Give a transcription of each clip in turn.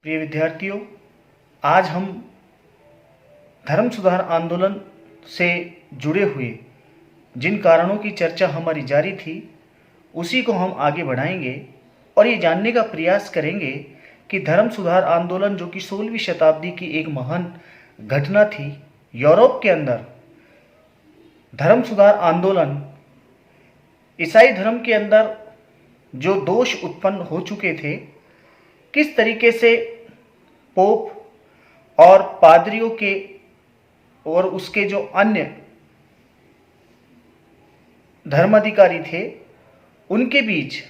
प्रिय विद्यार्थियों, आज हम धर्म सुधार आंदोलन से जुड़े हुए जिन कारणों की चर्चा हमारी जारी थी उसी को हम आगे बढ़ाएंगे और ये जानने का प्रयास करेंगे कि धर्म सुधार आंदोलन जो कि 16वीं शताब्दी की एक महान घटना थी, यूरोप के अंदर धर्म सुधार आंदोलन ईसाई धर्म के अंदर जो दोष उत्पन्न हो चुके थे, किस तरीके से पोप और पादरियों के और उसके जो अन्य धर्माधिकारी थे उनके बीच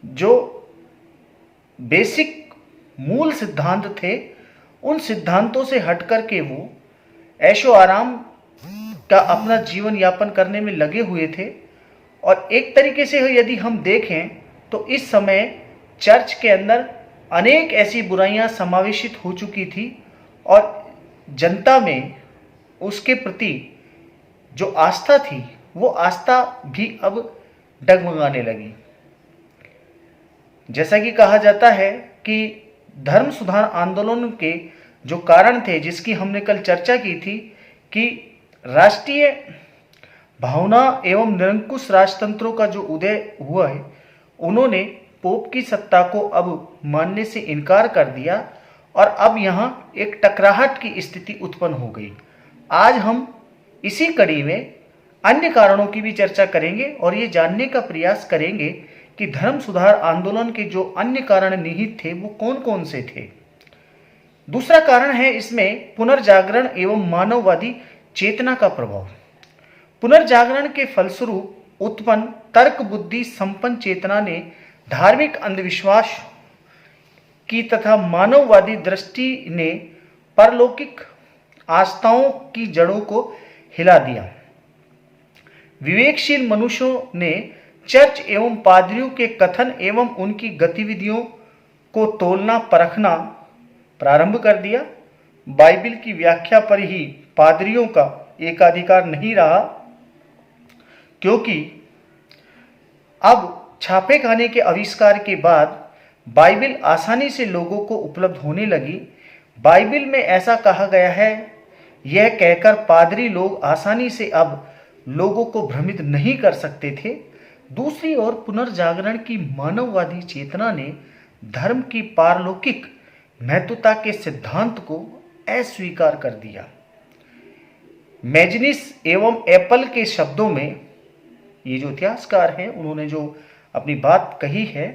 जो बेसिक मूल सिद्धांत थे, उन सिद्धांतों से हट करके वो ऐशो आराम का अपना जीवन यापन करने में लगे हुए थे। और एक तरीके से यदि हम देखें तो इस समय चर्च के अंदर अनेक ऐसी बुराइयां समावेशित हो चुकी थी और जनता में उसके प्रति जो आस्था थी वो आस्था भी अब डगमगाने लगी। जैसा कि कहा जाता है कि धर्म सुधार आंदोलन के जो कारण थे, जिसकी हमने कल चर्चा की थी कि राष्ट्रीय भावना एवं निरंकुश राजतंत्रों का जो उदय हुआ है, उन्होंने पोप की सत्ता को अब मानने से इनकार कर दिया और अब यहाँ एक टकराहट की स्थिति उत्पन्न हो गई। आज हम इसी कड़ी में अन्य कारणों की भी चर्चा करेंगे और ये जानने का प्रयास करेंगे कि धर्म सुधार आंदोलन के जो अन्य कारण निहित थे वो कौन कौन से थे। दूसरा कारण है इसमें पुनर्जागरण एवं मानववादी चेतना का प्रभाव। पुनर्जागरण के फलस्वरूप उत्पन्न तर्क बुद्धि संपन्न चेतना ने धार्मिक अंधविश्वास की तथा मानववादी दृष्टि ने परलौकिक आस्थाओं की जड़ों को हिला दिया। विवेकशील मनुष्यों ने चर्च एवं पादरियों के कथन एवं उनकी गतिविधियों को तोलना परखना प्रारंभ कर दिया। बाइबिल की व्याख्या पर ही पादरियों का एकाधिकार नहीं रहा, क्योंकि अब छापेखाने के आविष्कार के बाद बाइबिल आसानी से लोगों को उपलब्ध होने लगी। बाइबिल में ऐसा कहा गया है, यह कहकर पादरी लोग आसानी से अब लोगों को भ्रमित नहीं कर सकते थे। दूसरी ओर पुनर्जागरण की मानववादी चेतना ने धर्म की पारलौकिक महत्वता के सिद्धांत को अस्वीकार कर दिया। मैजनिस एवं एप्पल के शब्दों में, ये जो इतिहासकार हैं उन्होंने जो अपनी बात कही है,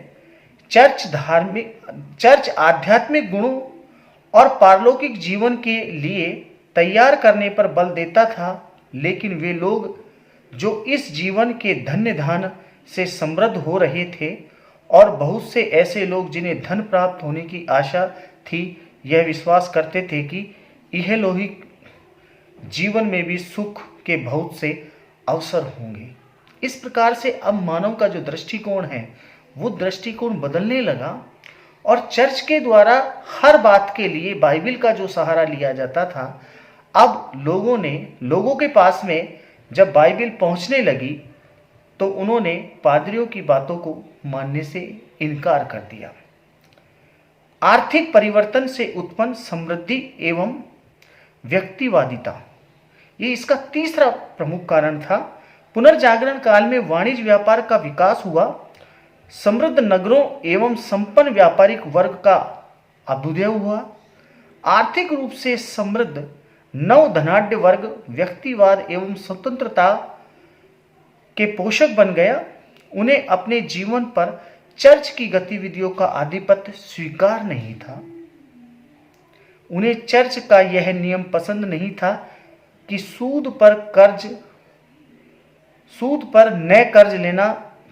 चर्च आध्यात्मिक गुणों और पारलौकिक जीवन के लिए तैयार करने पर बल देता था, लेकिन वे लोग जो इस जीवन के धन्य दान से समृद्ध हो रहे थे और बहुत से ऐसे लोग जिन्हें धन प्राप्त होने की आशा थी, यह विश्वास करते थे कि इहलौकिक जीवन में भी सुख के बहुत से अवसर होंगे। इस प्रकार से अब मानव का जो दृष्टिकोण है वो दृष्टिकोण बदलने लगा और चर्च के द्वारा हर बात के लिए बाइबिल का जो सहारा लिया जाता था, अब लोगों के पास में जब बाइबिल पहुंचने लगी तो उन्होंने पादरियों की बातों को मानने से इनकार कर दिया। आर्थिक परिवर्तन से उत्पन्न समृद्धि एवं व्यक्तिवादिता, ये इसका तीसरा प्रमुख कारण था। पुनर्जागरण काल में वाणिज्य व्यापार का विकास हुआ। समृद्ध नगरों एवं संपन्न व्यापारिक वर्ग का अभ्युदय हुआ। आर्थिक रूप से समृद्ध नव धनाढ्य वर्ग व्यक्तिवाद एवं स्वतंत्रता के पोषक बन गया। उन्हें अपने जीवन पर चर्च की गतिविधियों का आधिपत्य स्वीकार नहीं था। उन्हें चर्च का यह नियम पसंद नहीं था कि सूद पर न कर्ज लेना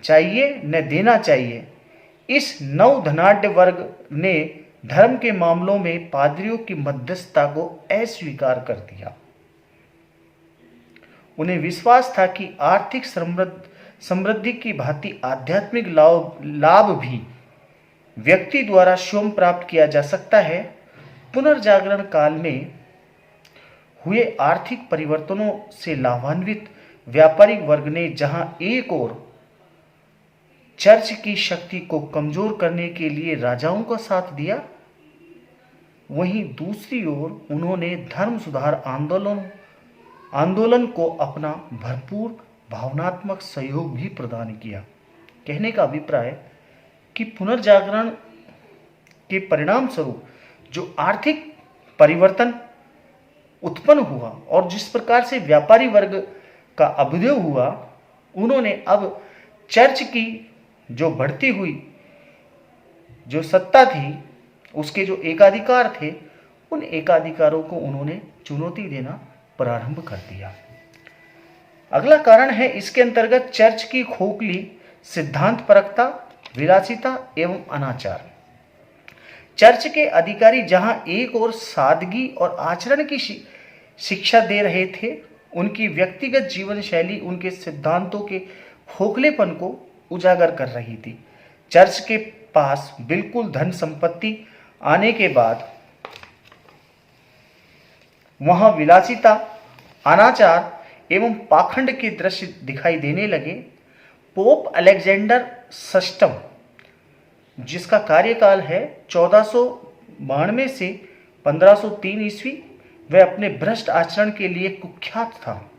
चाहिए न देना चाहिए। इस नव धनाढ्य वर्ग ने धर्म के मामलों में पादरियों की मध्यस्थता को अस्वीकार कर दिया। उन्हें विश्वास था कि आर्थिक समृद्धि की भांति आध्यात्मिक लाभ भी व्यक्ति द्वारा स्वयं प्राप्त किया जा सकता है। पुनर्जागरण काल में हुए आर्थिक परिवर्तनों से लाभान्वित व्यापारिक वर्ग ने जहां एक ओर चर्च की शक्ति को कमजोर करने के लिए राजाओं का साथ दिया, वहीं दूसरी ओर उन्होंने धर्म सुधार आंदोलन को अपना भरपूर भावनात्मक सहयोग भी प्रदान किया। कहने का अभिप्राय कि पुनर्जागरण के परिणाम स्वरूप जो आर्थिक परिवर्तन उत्पन्न हुआ और जिस प्रकार से व्यापारी वर्ग का अभ्युदय हुआ, उन्होंने अब चर्च की जो बढ़ती हुई जो सत्ता थी, उसके जो एकाधिकार थे, उन एकाधिकारों को उन्होंने चुनौती देना प्रारंभ कर दिया। अगला कारण है इसके अंतर्गत चर्च की खोखली सिद्धांतपरकता, विलासिता एवं अनाचार। चर्च के अधिकारी जहां एक और सादगी और आचरण की शिक्षा दे रहे थे, उनकी व्यक्तिगत जीवन शैली उनके सिद्धांतों के खोखलेपन को उजागर कर रही थी। चर्च के पास बिल्कुल धन संपत्ति आने के बाद वहां विलासिता, अनाचार एवं पाखंड के दृश्य दिखाई देने लगे। पोप अलेक्जेंडर षष्ठम, जिसका कार्यकाल है 1492 से 1503 ईस्वी, वह अपने भ्रष्ट आचरण के लिए कुख्यात था।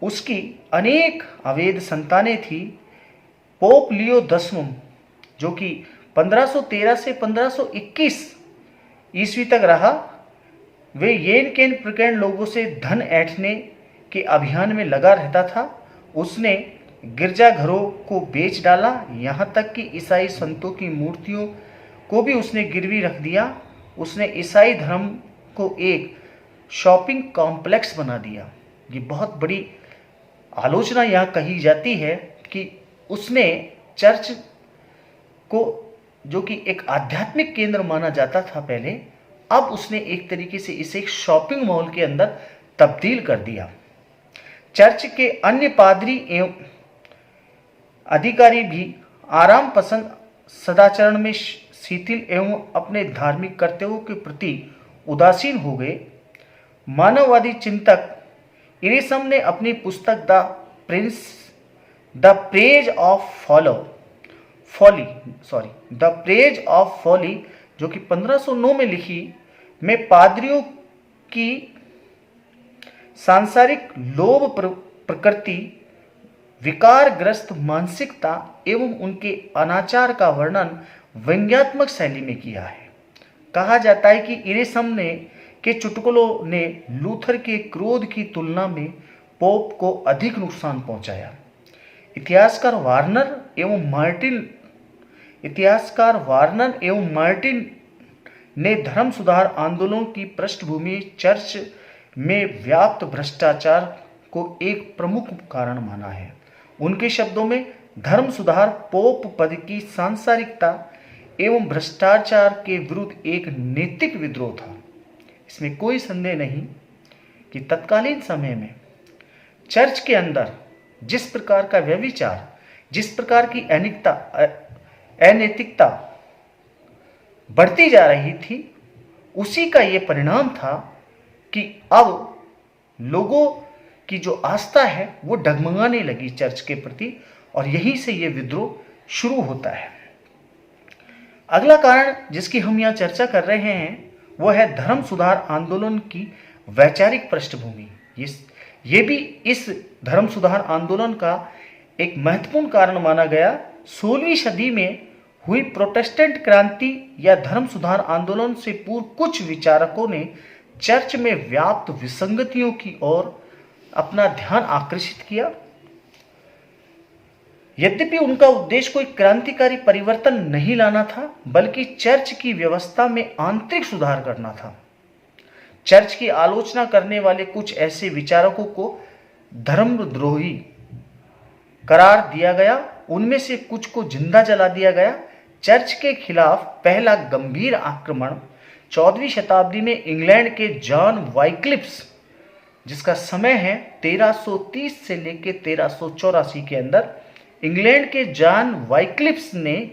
उसकी अनेक अवैध संतानें थी। पोप लियो 10वां, जो कि 1513 से 1521 ईस्वी तक रहा, वे येन केन प्रकरण लोगों से धन ऐंठने के अभियान में लगा रहता था। उसने गिरजाघरों को बेच डाला, यहाँ तक कि ईसाई संतों की मूर्तियों को भी उसने गिरवी रख दिया। उसने ईसाई धर्म को एक शॉपिंग कॉम्प्लेक्स बना दिया। ये बहुत बड़ी आलोचना यहाँ कही जाती है कि उसने चर्च को, जो कि एक आध्यात्मिक केंद्र माना जाता था पहले, अब उसने एक तरीके से इसे एक शॉपिंग मॉल के अंदर तब्दील कर दिया। चर्च के अन्य पादरी एवं अधिकारी भी आराम पसंद, सदाचरण में शिथिल एवं अपने धार्मिक कर्तव्यों के प्रति उदासीन हो गए। मानववादी चिंतक इरिसम ने अपनी पुस्तक द प्रेज ऑफ फॉली, जो कि 1509 में लिखी, में पादरियों की सांसारिक लोभ प्रकृति, विकारग्रस्त मानसिकता एवं उनके अनाचार का वर्णन व्यंग्यात्मक शैली में किया है। कहा जाता है कि इरेसम के चुटकुलों ने लूथर के क्रोध की तुलना में पोप को अधिक नुकसान पहुंचाया। इतिहासकार वार्नर एवं मार्टिन ने धर्म सुधार आंदोलन की पृष्ठभूमि चर्च में व्याप्त भ्रष्टाचार को एक प्रमुख कारण माना है। उनके शब्दों में धर्म सुधार पोप पद की सांसारिकता एवं भ्रष्टाचार के विरुद्ध एक नैतिक विद्रोह था। इसमें कोई संदेह नहीं कि तत्कालीन समय में चर्च के अंदर जिस प्रकार का व्यभिचार, जिस प्रकार की अनैतिकता बढ़ती जा रही थी, उसी का ये परिणाम था कि अब लोगों की जो आस्था है वो डगमगाने लगी चर्च के प्रति, और यहीं से ये विद्रोह शुरू होता है। अगला कारण जिसकी हम यहाँ चर्चा कर रहे हैं वो है धर्म सुधार आंदोलन की वैचारिक पृष्ठभूमि। ये भी इस धर्म सुधार आंदोलन का एक महत्वपूर्ण कारण माना गया। 16वीं सदी में हुई प्रोटेस्टेंट क्रांति या धर्म सुधार आंदोलन से पूर्व कुछ विचारकों ने चर्च में व्याप्त विसंगतियों की ओर अपना ध्यान आकर्षित किया। यद्यपि उनका उद्देश्य कोई क्रांतिकारी परिवर्तन नहीं लाना था, बल्कि चर्च की व्यवस्था में आंतरिक सुधार करना था। चर्च की आलोचना करने वाले कुछ ऐसे विचारकों को धर्मद्रोही करार दिया गया। उनमें से कुछ को जिंदा जला दिया गया। चर्च के खिलाफ पहला गंभीर आक्रमण 14वीं शताब्दी में इंग्लैंड के जॉन वाइक्लिफ्स, जिसका समय है 1330 से लेकर 1384 के अंदर, इंग्लैंड के जॉन वाइक्लिफ्स ने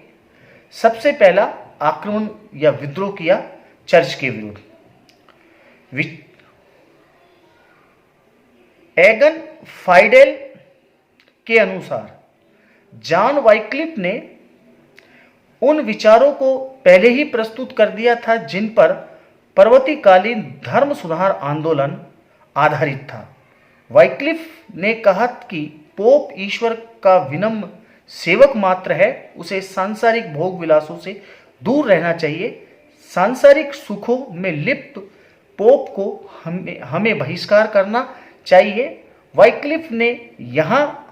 सबसे पहला आक्रमण या विद्रोह किया चर्च के विरुद्ध। एगन फाइडेल के अनुसार जॉन वाइक्लिफ ने उन विचारों को पहले ही प्रस्तुत कर दिया था जिन पर परवर्तीकालीन धर्म सुधार आंदोलन आधारित था। वाइक्लिफ ने कहा कि पोप ईश्वर का विनम्र सेवक मात्र है, उसे सांसारिक भोग विलासों से दूर रहना चाहिए। सांसारिक सुखों में लिप्त पोप को हमें बहिष्कार करना चाहिए। वाइक्लिफ ने यहाँ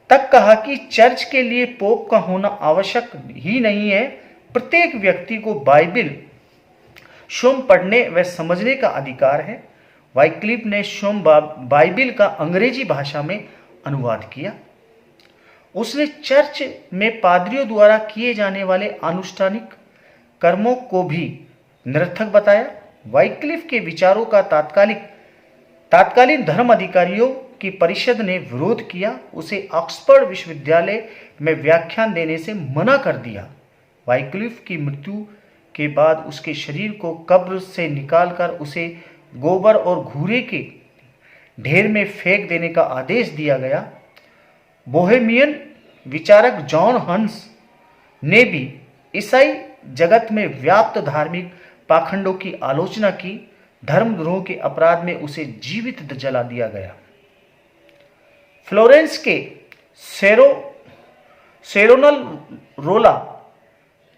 तक कहा कि चर्च के लिए पोप का होना आवश्यक ही नहीं है, प्रत्येक व्यक्ति को बाइबिल स्वयं पढ़ने व समझने का अधिकार है। वाइक्लिफ ने स्वयं बाइबिल का अंग्रेजी भाषा में अनुवाद किया। उसने चर्च में पादरियों द्वारा किए जाने वाले अनुष्ठानिक कर्मों को भी निरर्थक बताया। वाइक्लिफ के विचारों का तत्कालीन धर्म अधिकारियों की परिषद ने विरोध किया। उसे ऑक्सफोर्ड विश्वविद्यालय में व्याख्यान देने से मना कर दिया। वाइक्लिफ की मृत्यु के बाद उसके शरीर को कब्र से निकालकर उसे गोबर और घूरे के ढेर में फेंक देने का आदेश दिया गया। बोहेमियन विचारक जॉन हंस ने भी ईसाई जगत में व्याप्त धार्मिक पाखंडों की आलोचना की। धर्मद्रोह के अपराध में उसे जीवित जला दिया गया। फ्लोरेंस के सेरोनरोला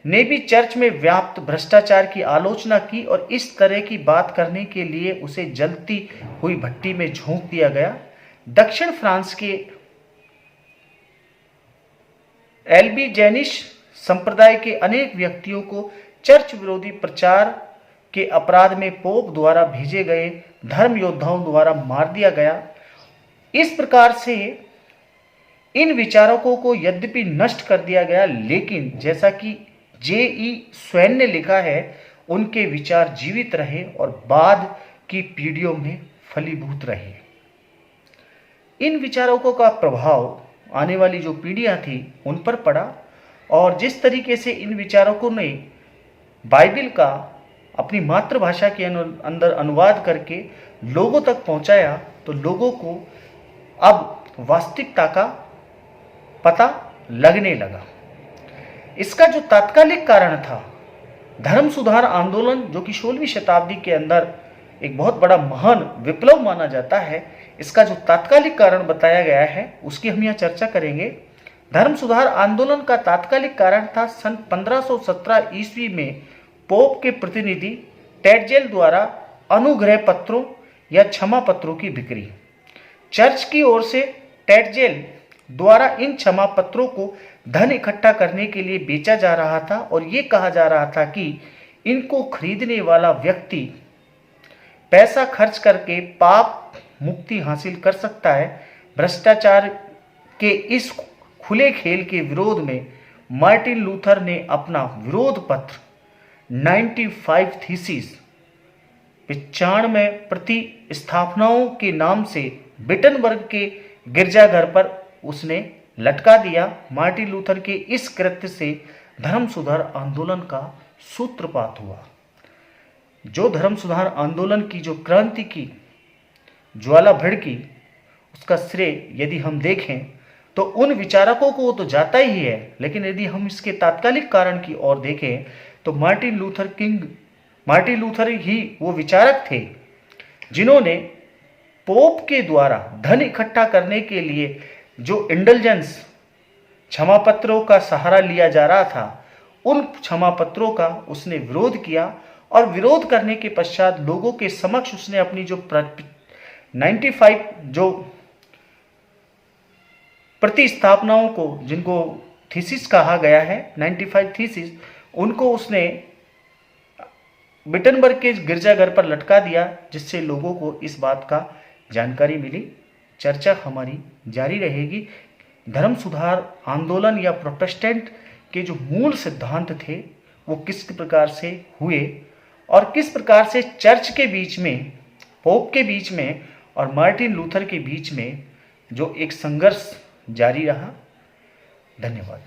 ने भी चर्च में व्याप्त भ्रष्टाचार की आलोचना की और इस तरह की बात करने के लिए उसे जलती हुई भट्टी में झोंक दिया गया। दक्षिण फ्रांस के एल्बिजेनिश संप्रदाय के अनेक व्यक्तियों को चर्च विरोधी प्रचार के अपराध में पोप द्वारा भेजे गए धर्म योद्धाओं द्वारा मार दिया गया। इस प्रकार से इन विचारकों को यद्यपि नष्ट कर दिया गया, लेकिन जैसा कि जे.ई. स्वैन ने लिखा है, उनके विचार जीवित रहे और बाद की पीढ़ियों में फलीभूत रहे। इन विचारकों का प्रभाव आने वाली जो पीढ़ियां थी उन पर पड़ा और जिस तरीके से इन विचारकों ने बाइबिल का अपनी मातृभाषा के अंदर अनुवाद करके लोगों तक पहुंचाया, तो लोगों को अब वास्तविकता का पता लगने लगा। इसका जो तात्कालिक कारण था, धर्म सुधार आंदोलन, जो कि 16वीं शताब्दी के अंदर एक बहुत बड़ा महान विप्लव माना जाता है, इसका जो तात्कालिक कारण बताया गया है उसकी हम यहाँ चर्चा करेंगे। धर्म सुधार आंदोलन का तात्कालिक कारण था सन 1517 ईस्वी में पोप के प्रतिनिधि टेडजेल द्वारा अनुग्रह पत्रों या क्षमा पत्रों की बिक्री। चर्च की ओर से टेडजेल द्वारा इन क्षमा पत्रों को धन इकट्ठा करने के लिए बेचा जा रहा था और ये कहा जा रहा था कि इनको खरीदने वाला व्यक्ति पैसा खर्च करके पाप मुक्ति हासिल कर सकता है। भ्रष्टाचार के इस खुले खेल के विरोध में मार्टिन लूथर ने अपना विरोध पत्र 95 थीसिस 95 प्रतिस्थापनाओं के नाम से विटनबर्ग के गिरजाघर पर उसने लटका दिया। मार्टिन लूथर के इस कृत्य से धर्म सुधार आंदोलन का सूत्रपात हुआ। जो धर्म सुधार आंदोलन की जो क्रांति की ज्वाला भड़की, उसका श्रेय यदि हम देखें तो उन विचारकों को तो जाता ही है, लेकिन यदि हम इसके तात्कालिक कारण की ओर देखें तो मार्टिन लूथर ही वो विचारक थे जिन्होंने पोप के द्वारा धन इकट्ठा करने के लिए जो इंडल्जेंस क्षमा पत्रों का सहारा लिया जा रहा था, उन क्षमा पत्रों का उसने विरोध किया और विरोध करने के पश्चात लोगों के समक्ष उसने अपनी जो 95 जो प्रतिस्थापनाओं को, जिनको थीसिस कहा गया है, 95 थीसिस, उनको उसने विटनबर्ग के गिरजाघर पर लटका दिया, जिससे लोगों को इस बात का जानकारी मिली। चर्चा हमारी जारी रहेगी। धर्म सुधार आंदोलन या प्रोटेस्टेंट के जो मूल सिद्धांत थे वो किस प्रकार से हुए और किस प्रकार से चर्च के बीच में, पोप के बीच में और मार्टिन लूथर के बीच में जो एक संघर्ष जारी रहा। धन्यवाद।